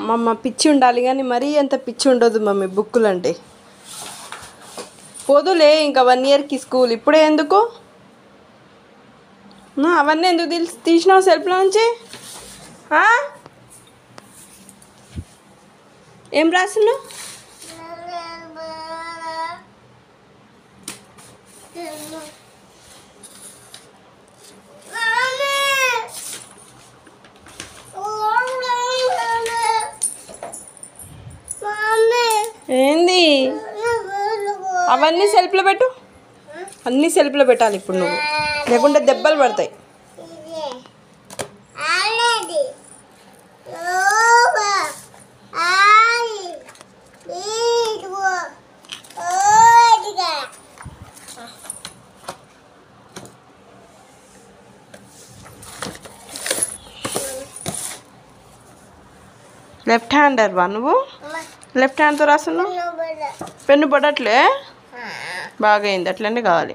మమ్మ పిచ్చి ఉండాలి కానీ మరీ అంత పిచ్చి ఉండదు మమ్మీ బుక్కులు అంటే. పోదులే ఇంకా 1 ఇయర్కి స్కూల్, ఇప్పుడే ఎందుకు? అవన్నీ ఎందుకు తీసినావు సెల్ఫ్లో నుంచి? ఏం రాస్తున్నావు? ఏంది? అవన్నీ సెల్ఫ్లో పెట్టు, అన్నీ సెల్ఫ్లో పెట్టాలి ఇప్పుడు నువ్వు, లేకుంటే దెబ్బలు పడతాయి. లెఫ్ట్ హ్యాండర్ వా నువ్వు? లెఫ్ట్ హ్యాండ్తో రాస్తున్నావు? పెన్ను పడట్లే? బాగా అయింది, అట్లనే కావాలి.